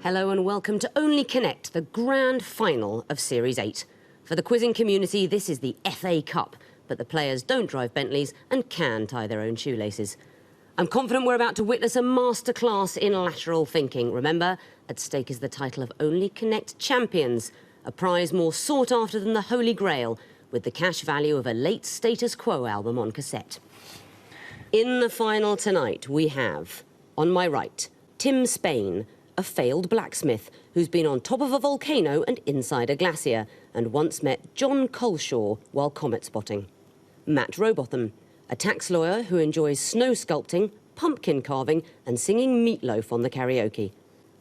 Hello and welcome to Only Connect, the grand final of Series 8. For the quizzing community, this is the FA Cup, but the players don't drive Bentleys and can tie their own shoelaces. I'm confident we're about to witness a masterclass in lateral thinking. Remember, at stake is the title of Only Connect Champions, a prize more sought after than the Holy Grail, with the cash value of a late Status Quo album on cassette. In the final tonight, we have, on my right, Tim Spain, a failed blacksmith who's been on top of a volcano and inside a glacier and once met John Coleshaw while comet spotting. Matt Robotham, a tax lawyer who enjoys snow sculpting, pumpkin carving and singing Meatloaf on the karaoke.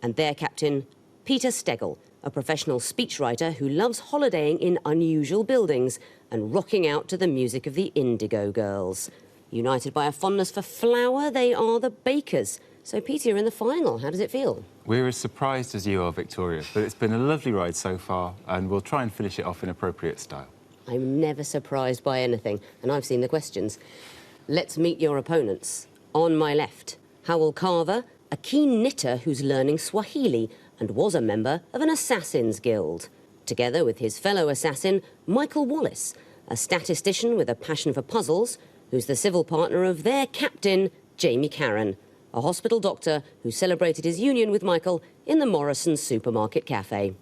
And their captain, Peter Stegel, a professional speechwriter who loves holidaying in unusual buildings and rocking out to the music of the Indigo Girls. United by a fondness for flour, they are the Bakers. So, Peter, you're in the final. How does it feel? We're as surprised as you are, Victoria, but it's been a lovely ride so far, and we'll try and finish it off in appropriate style. I'm never surprised by anything, and I've seen the questions. Let's meet your opponents. On my left, Howell Carver, a keen knitter who's learning Swahili and was a member of an Assassin's Guild. Together with his fellow assassin, Michael Wallace, a statistician with a passion for puzzles, who's the civil partner of their captain, Jamie Carran, a hospital doctor who celebrated his union with Michael in the Morrison's supermarket cafe.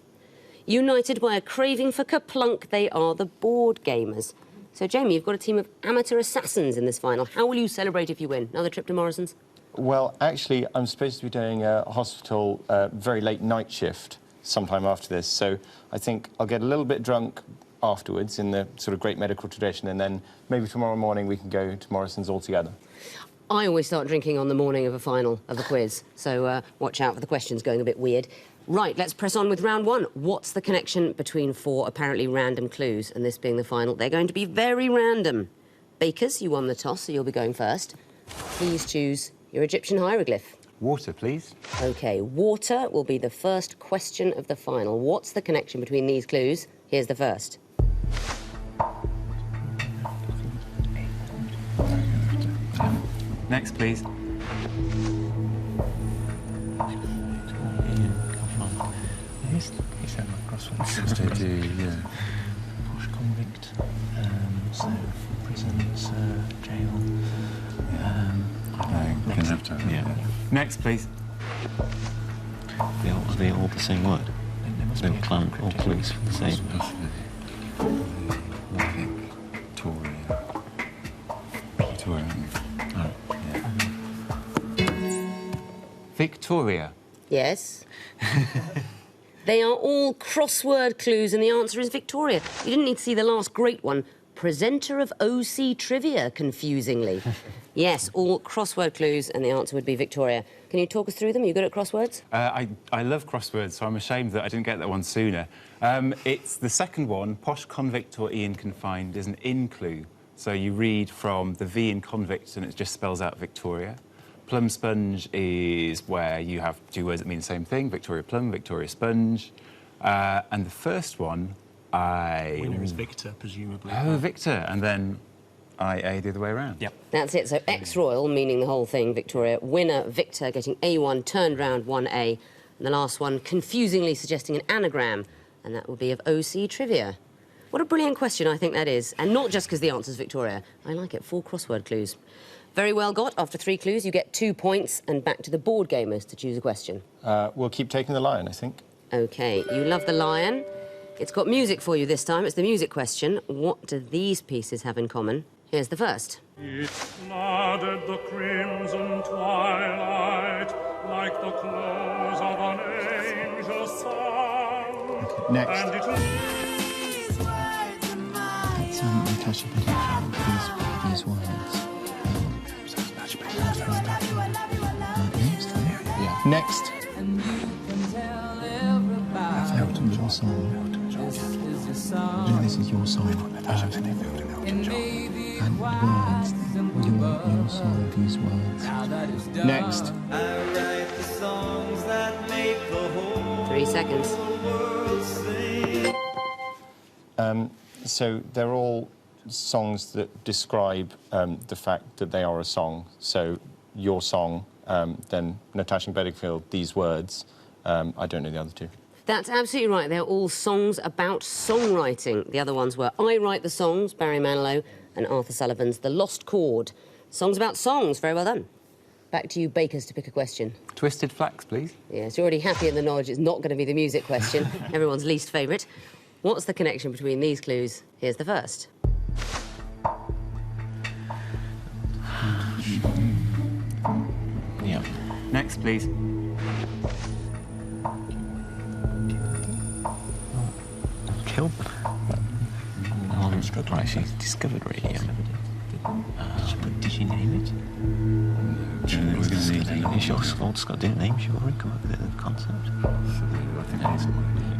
United by a craving for kerplunk, they are the board gamers. So, Jamie, you've got a team of amateur assassins in this final. How will you celebrate if you win? Another trip to Morrison's? Well, actually, I'm supposed to be doing a hospital very late night shift sometime after this, so I think I'll get a little bit drunk afterwards in the sort of great medical tradition, and then maybe tomorrow morning we can go to Morrison's all together. I always start drinking on the morning of a final of a quiz, so watch out for the questions going a bit weird. Right, let's press on with round one. What's the connection between four apparently random clues and this being the final? They're going to be very random. Bakers, you won the toss, so you'll be going first. Please choose your Egyptian hieroglyph. Water, please. OK, water will be the first question of the final. What's the connection between these clues? Here's the first. Next, please. They do, yeah. Posh convict, so prisons, jail. We're gonna have to. Yeah. Next, please. Are they all the same word? They were all clues for the same. Victoria. Victoria. Yes. They are all crossword clues, and the answer is Victoria. You didn't need to see the last great one. Presenter of OC Trivia, confusingly. Yes, all crossword clues, and the answer would be Victoria. Can you talk us through them? Are you good at crosswords? I love crosswords, so I'm ashamed that I didn't get that one sooner. It's the second one. Posh convict or Ian confined is an in clue. So you read from the V in convict, and it just spells out Victoria. Plum sponge is where you have two words that mean the same thing, Victoria Plum, Victoria Sponge. And the first one, Winner is Victor, presumably. Oh, Victor, and then IA the other way around. Yep. That's it, so ex-royal, meaning the whole thing, Victoria. Winner, Victor, getting A1, turned round 1A. And the last one, confusingly suggesting an anagram, and that would be of OC Trivia. What a brilliant question I think that is, and not just because the answer's Victoria. I like it, 4 crossword clues. Very well got. After 3 clues, you get 2 points, and back to the board gamers to choose a question. We'll keep taking the lion, I think. OK, you love the lion. It's got music for you this time. It's the music question. What do these pieces have in common? Here's the first. It flooded the crimson twilight like the close of an angel's song. Okay, next. And it Natasha Bedingfield, these words. Yeah. Next. Elton John song. This is your song. And words. Your song, these words. Next. 3 seconds. So they're all songs that describe the fact that they are a song. So your song, then Natasha Bedingfield, these words, I don't know the other two. That's absolutely right. They're all songs about songwriting. The other ones were I Write the Songs, Barry Manilow, and Arthur Sullivan's The Lost Chord. Songs about songs. Very well done. Back to you, Bakers, to pick a question. Twisted Flax, please. Yes, you're already happy in the knowledge it's not going to be the music question, everyone's least favourite. What's the connection between these clues? Here's the first. Yeah. Next, please. Killed. Right, she's discovered radium. Did she name it? We're going to need to name. Sure, Scott's got a name, sure. Come up with the concept.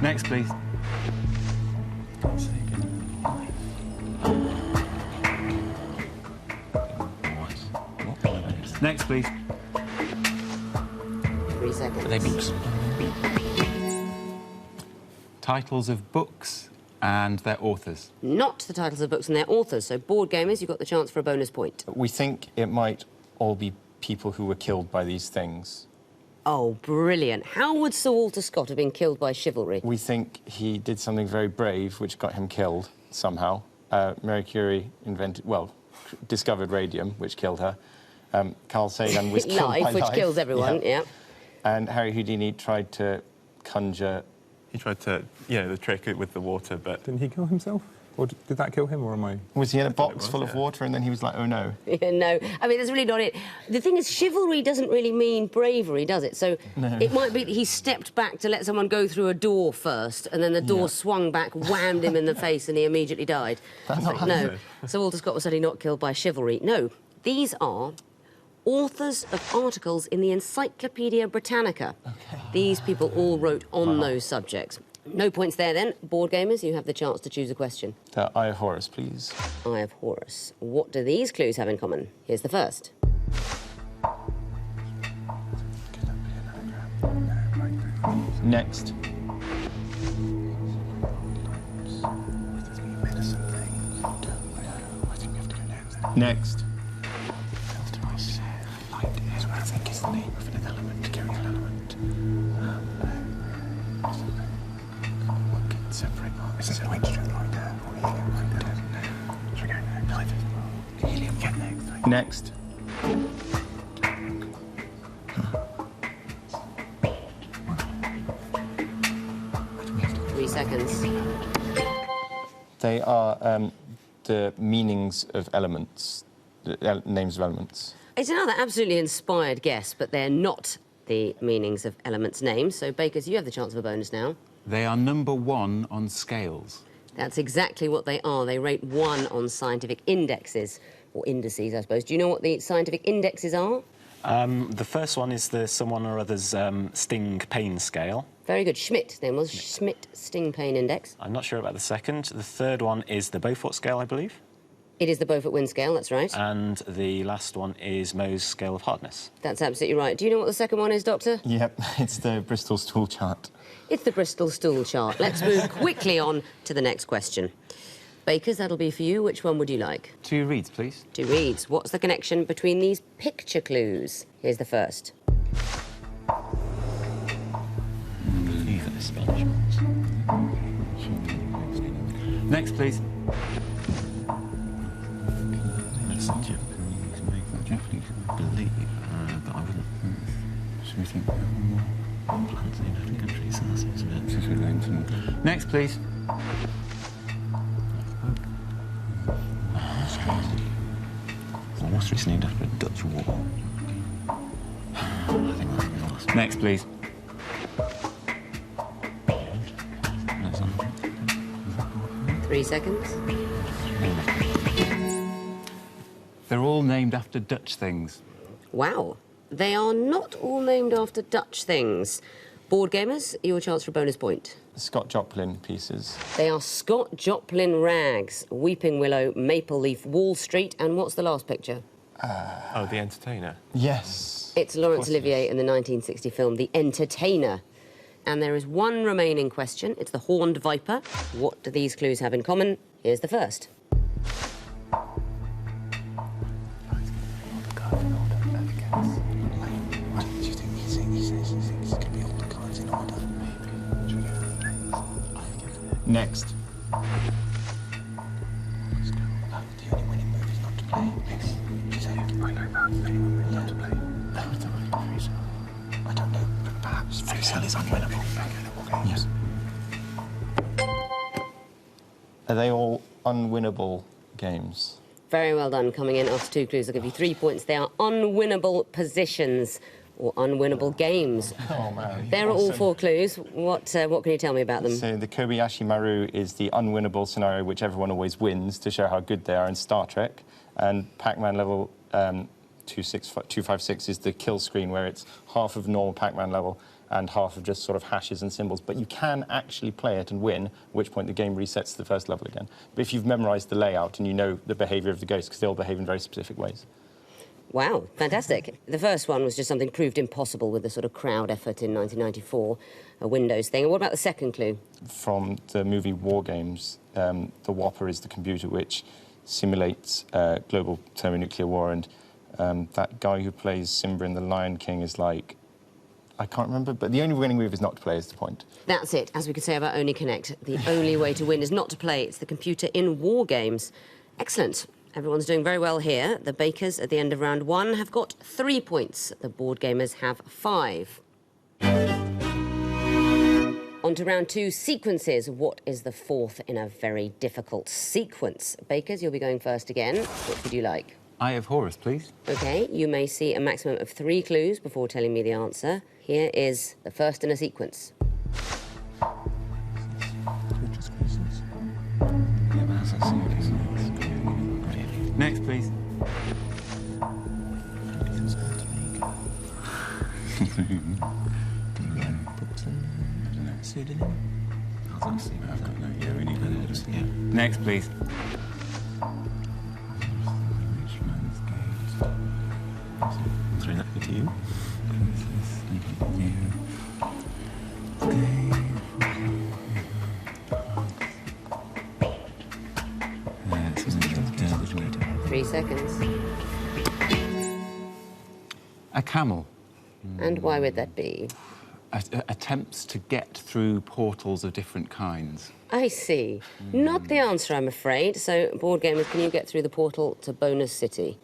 Next, please. Next, please. 3 seconds. They books. Titles of books and their authors. Not the titles of books and their authors. So, board gamers, you've got the chance for a bonus point. We think it might all be people who were killed by these things. Oh, brilliant. How would Sir Walter Scott have been killed by chivalry? We think he did something very brave, which got him killed somehow. Mary Curie discovered radium, which killed her. Carl Sagan was killed by Life, which life. kills everyone, yeah. And Harry Houdini tried to conjure... He tried to, the trick with the water, but didn't he kill himself? Or did that kill him, or am I... Was he in a box full of water, and then he was like, oh, no? Yeah, no, I mean, that's really not it. The thing is, chivalry doesn't really mean bravery, does it? So it might be that he stepped back to let someone go through a door first, and then the door swung back, whammed him in the face, and he immediately died. No, Sir Walter Scott was certainly not killed by chivalry. No, these are authors of articles in the Encyclopaedia Britannica. Okay. These people all wrote on those subjects. No points there, then. Board gamers, you have the chance to choose a question. The Eye of Horus, please. Eye of Horus. What do these clues have in common? Here's the first. Next. Next. I think it's the name of an element, carrying an element. Separate parts. Is it hydrogen right there? Or helium right there? Should we go neither? Helium, get next. Next. 3 seconds. They are the meanings of elements, the names of elements. It's another absolutely inspired guess, but they're not the meanings of elements' names. So, Bakers, you have the chance of a bonus now. They are number 1 on scales. That's exactly what they are. They rate 1 on scientific indexes, or indices, I suppose. Do you know what the scientific indexes are? The first one is the someone or other's sting pain scale. Very good. Schmidt, his name was. Schmidt Sting Pain Index. I'm not sure about the second. The third one is the Beaufort scale, I believe. It is the Beaufort Wind Scale, that's right. And the last one is Mohs scale of hardness. That's absolutely right. Do you know what the second one is, Doctor? Yep, it's the Bristol stool chart. It's the Bristol stool chart. Let's move quickly on to the next question. Bakers, that'll be for you. Which one would you like? 2 reads, please. 2 reads. What's the connection between these picture clues? Here's the first. These are the Spanish ones. Next, please. That's the Japanese, believe, but I wouldn't. Should we think? Plants in different countries, so that seems a bit. Next, please. Well, Wall Street's named after a Dutch war. I think that's the last one. Next, please. That's on. 3 seconds. They're all named after Dutch things. Wow. They are not all named after Dutch things. Board gamers, your chance for a bonus point. Scott Joplin pieces. They are Scott Joplin rags, Weeping Willow, Maple Leaf, Wall Street, and what's the last picture? Oh, The Entertainer. Yes. It's Laurence Olivier in the 1960 film The Entertainer. And there is one remaining question. It's the Horned Viper. What do these clues have in common? Here's the first. Do you think he thinks it's going to be all the cards in order? Next. The only winning move is not to play. Yes. I know that. Anyone move not to play. No, I don't know. I don't know, but perhaps free cell is unwinnable. Okay. Yes. Are they all unwinnable games? Very well done. Coming in after 2 clues, I'll give you 3 points. They are unwinnable positions or unwinnable games. Oh, man. There are all 4 clues. What can you tell me about them? So the Kobayashi Maru is the unwinnable scenario which everyone always wins to show how good they are in Star Trek. And Pac-Man level 256 is the kill screen, where it's half of normal Pac-Man level and half of just sort of hashes and symbols. But you can actually play it and win, at which point the game resets to the first level again. But if you've memorised the layout and you know the behaviour of the ghosts, because they all behave in very specific ways. Wow, fantastic. The first one was just something proved impossible with the sort of crowd effort in 1994, a Windows thing. And what about the second clue? From the movie War Games, the Whopper is the computer which simulates global thermonuclear war, and that guy who plays Simba in The Lion King is like, I can't remember, but the only winning move is not to play is the point. That's it. As we could say about Only Connect, the only way to win is not to play. It's the computer in War Games. Excellent. Everyone's doing very well here. The Bakers at the end of round 1 have got 3 points. The board gamers have 5. On to round 2, sequences. What is the 4th in a very difficult sequence? Bakers, you'll be going first again. What would you like? Eye of Horus, please. OK, you may see a maximum of 3 clues before telling me the answer. Here is the first in a sequence. Next, please. Next, please. Throwing that to you. Three seconds. A camel. And why would that be? Attempts to get through portals of different kinds. I see. Not the answer, I'm afraid. So, board gamers, can you get through the portal to Bonus City?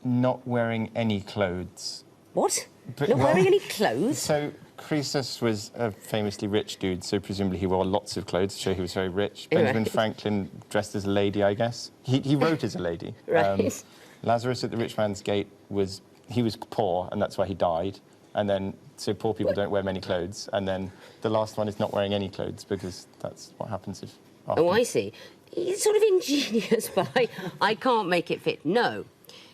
Not wearing any clothes. What? But, Not well, wearing any clothes? So Croesus was a famously rich dude, so presumably he wore lots of clothes to show he was very rich. Benjamin Franklin dressed as a lady, I guess. He wrote as a lady. Right. Lazarus at the Rich Man's Gate was poor, and that's why he died. And then, so poor people don't wear many clothes. And then the last one is not wearing any clothes, because that's what happens if... Oh, I see. It's sort of ingenious, but I can't make it fit. No.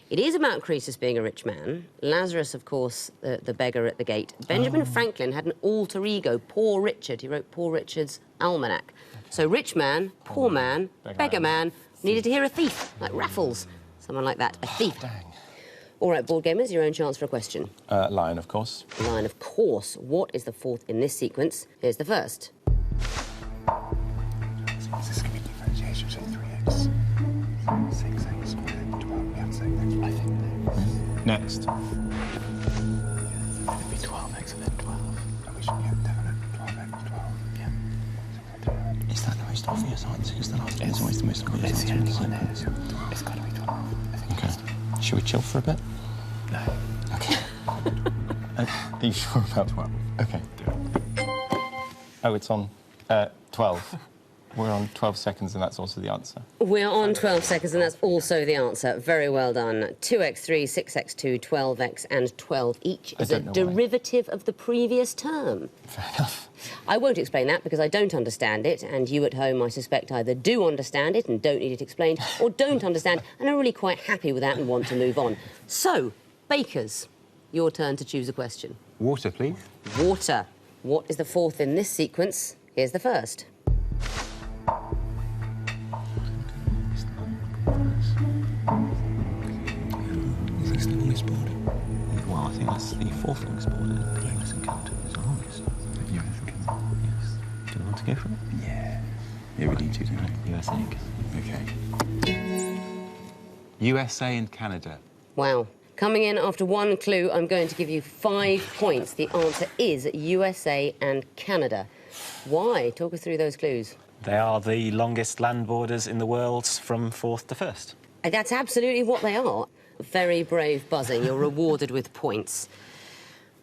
It is about Croesus being a rich man. Lazarus, of course, the beggar at the gate. Benjamin Franklin had an alter ego, Poor Richard. He wrote Poor Richard's Almanac. Okay. So rich man, poor man, beggar man, needed to hear a thief, like Raffles. Someone like that, a thief. Dang. All right, board gamers, your own chance for a question. Lion, of course. Lion, of course. What is the 4th in this sequence? Here's the first. This can be differentiation, so 3x. 6x squared, 12. We have to say next. I think next. Next. Yeah, it'd be 12x and then 12. And we should get definite 12x, 12. Yeah. Is that the most obvious answer? Because the last one is always the most obvious answer. It's the only one is. It's got to be 12. I think Okay. Should we chill for a bit? No. Okay. Are you sure about 12? Okay. Oh, it's on 12. We're on 12 seconds, and that's also the answer. We're on 12 seconds, and that's also the answer. Very well done. 2x3, 6x2, 12x, and 12 each is a derivative of the previous term. Fair enough. I won't explain that because I don't understand it, and you at home, I suspect, either do understand it and don't need it explained, or don't understand and are really quite happy with that and want to move on. So, Bakers, your turn to choose a question. Water, please. Water. What is the 4th in this sequence? Here's the first. Is this the longest board? Well, I think that's the 4th longest board in the US encounter. It's the longest. The US encounter. Yes. Do you want to go for it? Yeah. Yeah, we need to, don't we? USA encounter. Okay. USA and Canada. Wow. Coming in after 1 clue, I'm going to give you 5 points. The answer is USA and Canada. Why? Talk us through those clues. They are the longest land borders in the world from 4th to 1st. That's absolutely what they are. Very brave buzzing. You're rewarded with points.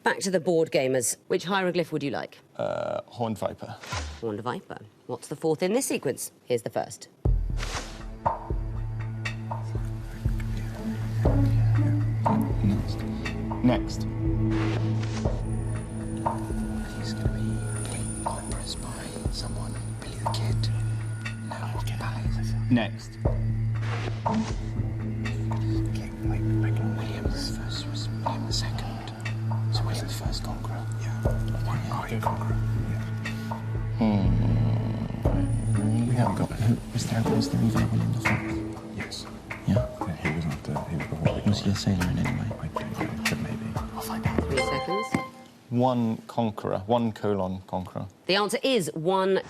Back to the board gamers. Which hieroglyph would you like? Horned viper. Horned viper. What's the 4th in this sequence? Here's the 1st. Next. He's going to be operas by someone, Billy the Kid. No, ballets. Next. William the First was William the Second. So William the First conqueror. Yeah. Conqueror. We haven't got... Was there even a William the Fourth? Yes. Yeah? He was after. He was before. Was he a sailor in any way? I don't know, but maybe. I'll find out. 3 seconds. One conqueror. One colon conqueror. The answer is 1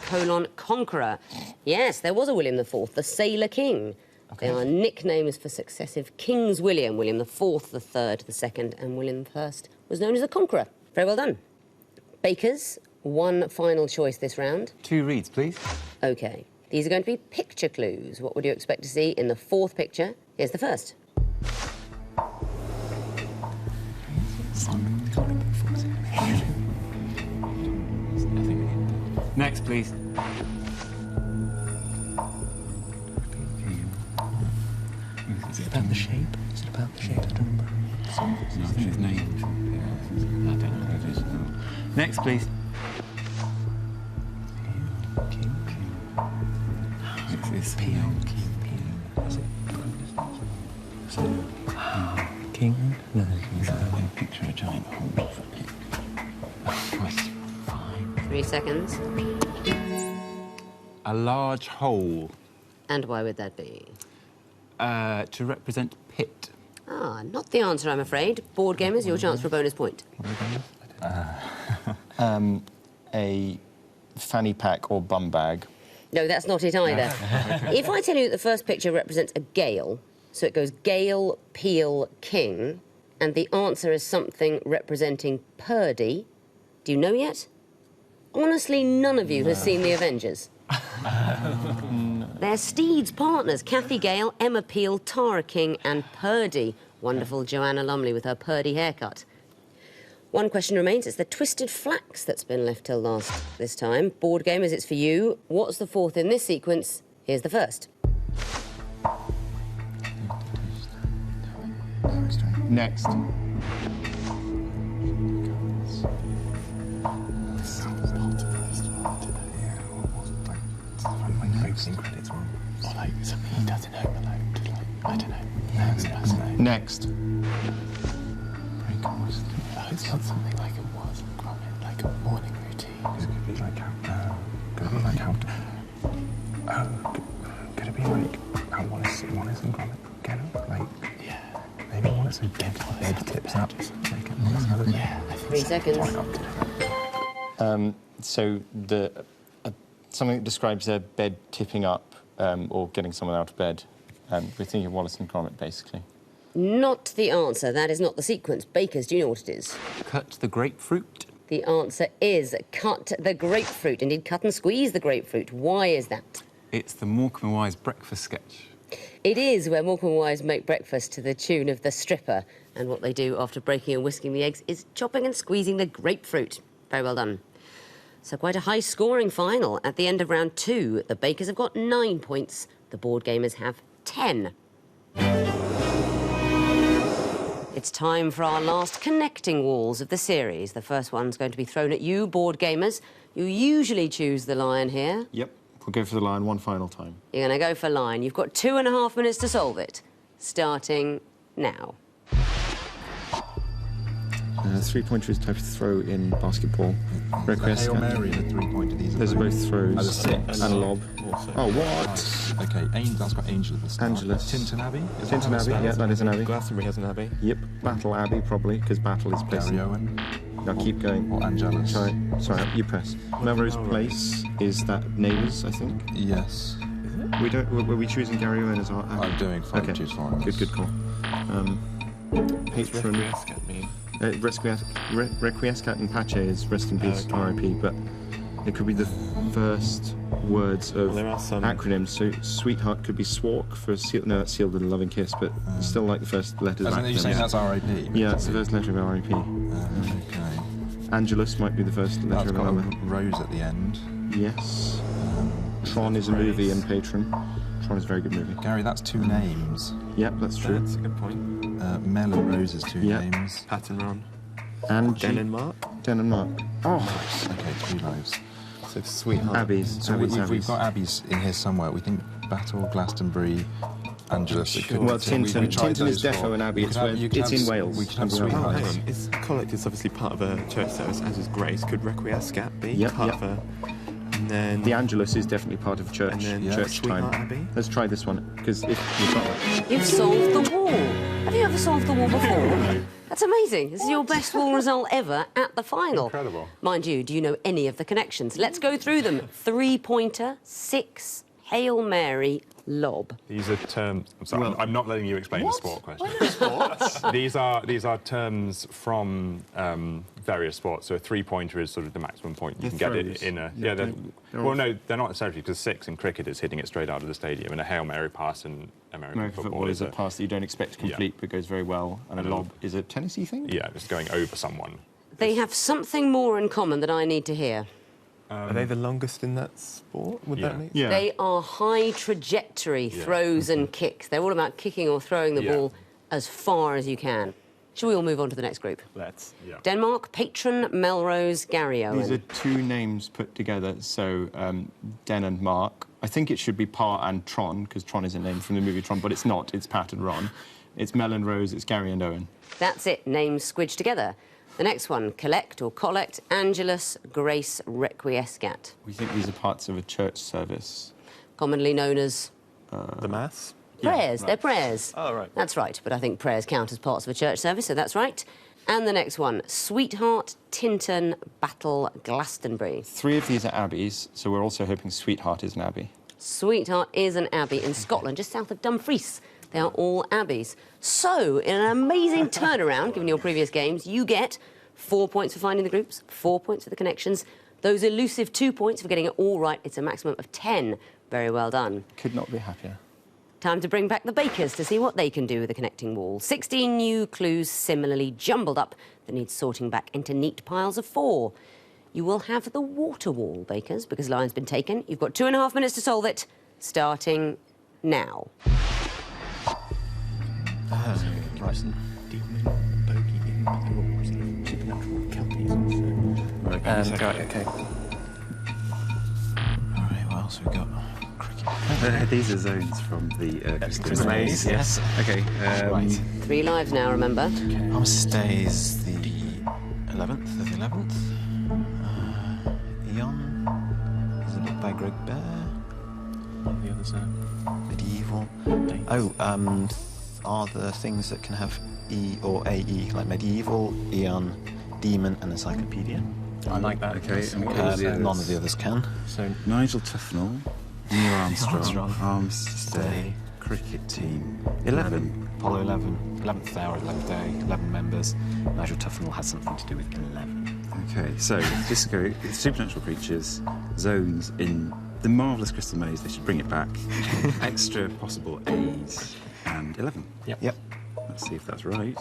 conqueror. Yes, there was a William IV, the Sailor King. Okay. They are nicknames for successive Kings William. William IV, the Third, the Second, and William I was known as the Conqueror. Very well done. Bakers, one final choice this round. 2 reads, please. OK. These are going to be picture clues. What would you expect to see in the 4th picture? Here's the 1st. Next, please. Is it about the shape? Is it about the shape? I don't remember. No, his name. I don't know what it is. No. Next, please. It's King? No, picture a giant hole for it. 3 seconds. A large hole And why would that be? to represent pit. Ah, not the answer, I'm afraid. Board gamers, your chance for a bonus point. A fanny pack or bum bag. No, that's not it either. If I tell you that the first picture represents a gale, so it goes gale, peel, king, and the answer is something representing Purdy, do you know yet? Honestly, none of you has seen The Avengers. They're Steed's partners, Kathy Gale, Emma Peel, Tara King, and Purdy. Wonderful Joanna Lumley with her Purdy haircut. One question remains. It's the twisted flax that's been left till last this time. Board gamers, it's for you. What's the 4th in this sequence? Here's the 1st. Next. Credits or like something he does in Home Alone. I don't know. Next. It's not something like it was in Gromit, like a morning routine. It could be like how. Could it be like how Wallace in Gromit? Get up, like maybe Wallace and get bed tips up. Yeah, I think 3 seconds. So something that describes a bed tipping up or getting someone out of bed. We're thinking of Wallace and Gromit, basically. Not the answer. That is not the sequence. Bakers, do you know what it is? Cut the grapefruit. The answer is cut the grapefruit. Indeed, cut and squeeze the grapefruit. Why is that? It's the Morecambe and Wise breakfast sketch. It is where Morecambe and Wise make breakfast to the tune of The Stripper. And what they do after breaking and whisking the eggs is chopping and squeezing the grapefruit. Very well done. So quite a high-scoring final. At the end of round 2, the Bakers have got 9 points. The board gamers have 10. It's time for our last connecting walls of the series. The first one's going to be thrown at you, board gamers. You usually choose the lion here. Yep. We'll go for the lion one final time. You're going to go for lion. You've got 2.5 minutes to solve it. Starting now. 3-pointer is type of throw in basketball. Hail Mary and a 3-pointer. Those are both throws. As a 6. And a lob. Also. Oh, what? Okay, that's got Angel at the start. Angelus. Tinton Abbey? Tinton Abbey, yeah, that is an abbey. Glastonbury has an abbey. Yep. Battle Abbey, probably, because Battle is placed. Gary Owen. Now keep going. Or Angelus. Sorry, you press. Melrose Place is that Neighbours, I think. Yes. Were we choosing Gary Owen as our... I'm doing 5 choose for him. Good call. Patron... Requiescat in Pace is rest in peace, R.I.P., but It could be the first words of There are some- acronyms. So sweetheart could be SWARK for seal. No, that's sealed with a loving kiss, but still like the first letters of Are you saying acronyms. that's R.I.P.? Yeah, it's the first letter of RIP. Okay. Angelus might be the first That's letter of got a another. rose at the end. Yes. Tron is a movie and Patron. Tron is a very good movie. Gary, that's 2 names. Yep, that's true. That's a good point. Mel and Rose is 2 Yeah. names. Pat and Ron. And Den and Mark. Den and Mark. Oh, Okay, 3 lives. So sweetheart. Abby's. So Abby's, we've Abby's. got Abby's in here somewhere. We think Battle, Glastonbury, Angelus. It could- Well, so we Tinton tried is those defo four. and Abbey. You It's could have- where- you could it's have in s- Wales. We could have Oh, Oh, sweetheart. hang on. Is Collect is obviously part of a church service, as is Grace. Could Requiescat be Yep, part yep. of a... And then... The Angelus is definitely part of church. And then church Sweetheart time. Abbey? Let's try this one because if you've got that. You've solved the wall. Have you ever solved the wall before? That's amazing. This is your best wall result ever at the final. Incredible. Mind you, do you know any of the connections? Let's go through them. 3-pointer, 6, Hail Mary, lob. These are terms... I'm sorry, Well- I'm not letting you explain the sport question. These are terms from various sports. So a 3-pointer is sort of the maximum point you They're can get throws. it in a... Yeah, they're, they're well, all- no, they're not necessarily, because 6 in cricket is hitting it straight out of the stadium, and a Hail Mary pass in American American football football is a a... pass that you don't expect to complete but goes very well, and a lob is a tennis-y thing? Yeah, it's going over someone. They have something more in common that I need to hear. Are they the longest in that sport? Would Yeah. that mean? Yeah. They are high trajectory throws and kicks. They're all about kicking or throwing the Yeah. ball as far as you can. Shall we all move on to the next group? Let's. Yeah. Denmark, Patron, Melrose, Gary Owen. These are 2 names put together, so Den and Mark. I think it should be Pa and Tron, because Tron is a name from the movie Tron, but it's not. It's Pat and Ron. It's Mel and Rose, it's Gary and Owen. That's it, names squidged together. The next one, Collect or Collect, Angelus, Grace, Requiescat. We think these are parts of a church service. Commonly known as The mass? prayers. They're prayers. Oh, right. That's right, but I think prayers count as parts of a church service, so that's right. And the next one, Sweetheart, Tinton, Battle, Glastonbury. 3 of these are abbeys, so we're also hoping Sweetheart is an abbey. Sweetheart is an abbey in Scotland, just south of Dumfries. They are all abbeys. So, in an amazing turnaround, given your previous games, you get 4 points for finding the groups, 4 points for the connections. Those elusive 2 points for getting it all right. It's a maximum of 10. Very well done. Could not be happier. Time to bring back the bakers to see what they can do with the connecting wall. 16 new clues similarly jumbled up that need sorting back into neat piles of 4. You will have the water wall, bakers, because line's been taken. You've got 2.5 minutes to solve it, starting now. Right. Demon, bogey, imp, supernatural, kelpies. Right, okay. All right, what else have we got? Cricket. These are zones from the Crystal Maze, yes. Okay. Right. 3 lives now, remember. Armistice Day is the 11th of the 11th. Eon is a book by Greg Bear. What are the others are? Medieval. Oh, are the things that can have E or AE, like medieval, Eon, demon, and encyclopedia. I like that. Okay, and what are the others? None of the others can. So, Nigel Tufnell, Neil Armstrong, Armstrong. Armistice Day, cricket team, 11. Apollo 11, 11th hour, 11th day, 11 members. Nigel Tufnell has something to do with 11. Okay, so just to go, supernatural creatures, zones in the marvellous Crystal Maze, they should bring it back. Extra possible A's and 11. Yep. Let's see if that's right.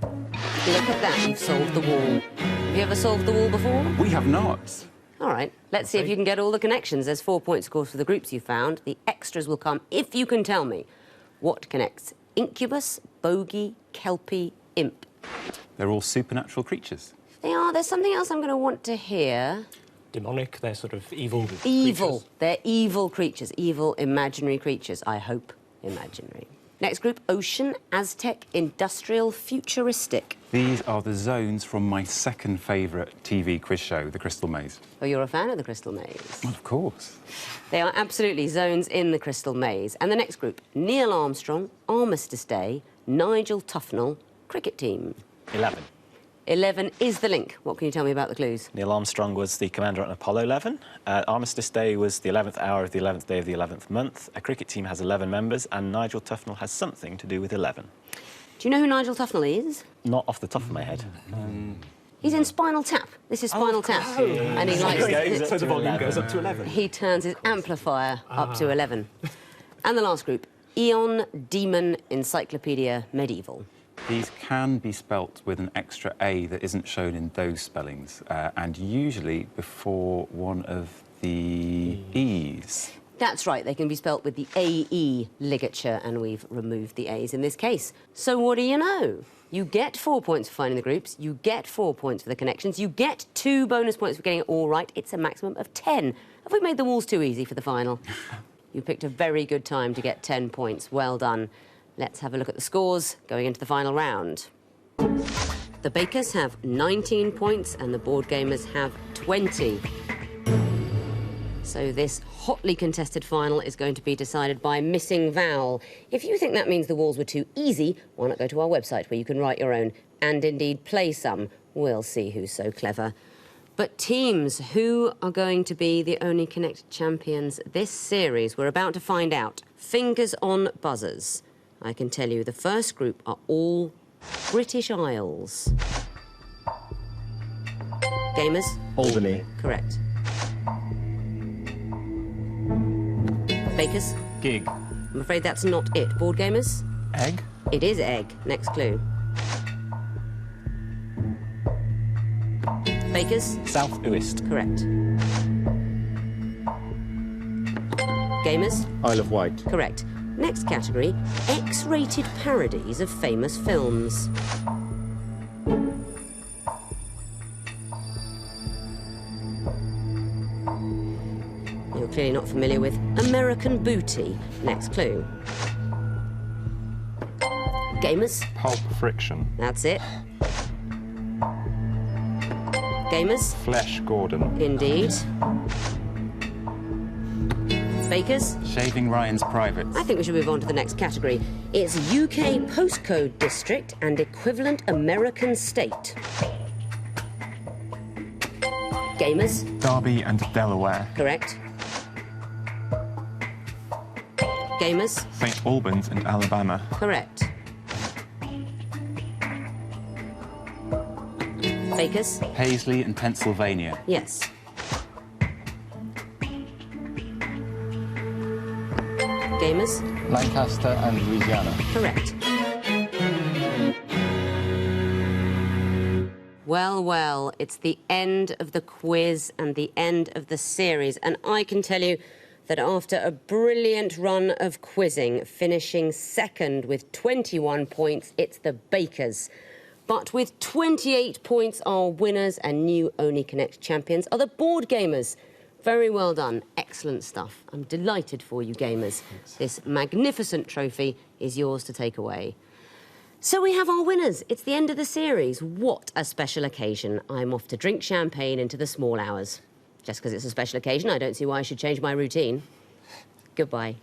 Look at that, you've solved the wall. Have you ever solved the wall before? We have not. All right, let's see if you can get all the connections. There's 4 points, of course, for the groups you found. The extras will come if you can tell me what connects incubus, bogey, kelpie, imp. They're all supernatural creatures. They are. There's something else I'm going to want to hear. demonic, they're sort of evil. Evil. creatures. They're evil creatures. Evil, imaginary creatures. I hope imaginary. Next group, ocean, Aztec, industrial, futuristic. These are the zones from my second favourite TV quiz show, The Crystal Maze. Oh, you're a fan of the Crystal Maze. Well, of course. They are absolutely zones in the Crystal Maze. And the next group, Neil Armstrong, Armistice Day, Nigel Tufnell, cricket team. 11. 11 is the link. What can you tell me about the clues? Neil Armstrong was the commander on Apollo 11. Armistice Day was the 11th hour of the 11th day of the 11th month. A cricket team has 11 members, and Nigel Tufnell has something to do with 11. Do you know who Nigel Tufnell is? Not off the top of my head. He's in Spinal Tap. This is Spinal Tap. And he likes it. So the volume goes up to 11. He turns his amplifier up to 11. And the last group, Eon, Demon, Encyclopedia, Medieval. These can be spelt with an extra A that isn't shown in those spellings, and usually before one of the E's. That's right, they can be spelt with the AE ligature, and we've removed the A's in this case. So what do you know? You get 4 points for finding the groups, you get 4 points for the connections, you get 2 bonus points for getting it all right. It's a maximum of 10. Have we made the walls too easy for the final? You picked a very good time to get 10 points. Well done. Let's have a look at the scores going into the final round. The Bakers have 19 points and the board gamers have 20. So this hotly contested final is going to be decided by missing vowel. If you think that means the walls were too easy, why not go to our website where you can write your own and indeed play some. We'll see who's so clever. But teams, who are going to be the only Connect champions this series? We're about to find out. Fingers on buzzers. I can tell you the first group are all British Isles. Gamers? Albany. Correct. Bakers? Gig. I'm afraid that's not it. Board gamers? Egg. It is egg. Next clue. Bakers? South Uist. Correct. Gamers? Isle of Wight. Correct. Next category, X-rated parodies of famous films. You're clearly not familiar with American Booty. Next clue. Gamers? Pulp Friction. That's it. Gamers? Flesh Gordon. Indeed. Bakers? Shaving Ryan's Privates. I think we should move on to the next category. It's UK postcode district and equivalent American state. Gamers? Derby and Delaware. Correct. Gamers? St Albans and Alabama. Correct. Bakers? Paisley and Pennsylvania. Yes. Gamers? Lancaster and Louisiana. Correct. Well, well, it's the end of the quiz and the end of the series, and I can tell you that after a brilliant run of quizzing, finishing second with 21 points, it's the Bakers. But with 28 points, our winners and new Only Connect champions are the board gamers. Very well done. Excellent stuff. I'm delighted for you, gamers. Thanks. This magnificent trophy is yours to take away. So we have our winners. It's the end of the series. What a special occasion. I'm off to drink champagne into the small hours. Just because it's a special occasion, I don't see why I should change my routine. Goodbye.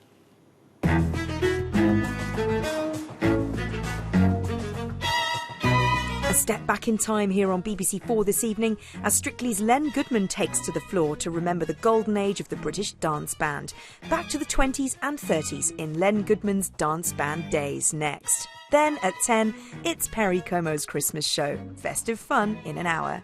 A step back in time here on BBC4 this evening as Strictly's Len Goodman takes to the floor to remember the golden age of the British dance band. Back to the 20s and 30s in Len Goodman's dance band days next. Then at 10, it's Perry Como's Christmas show. Festive fun in an hour.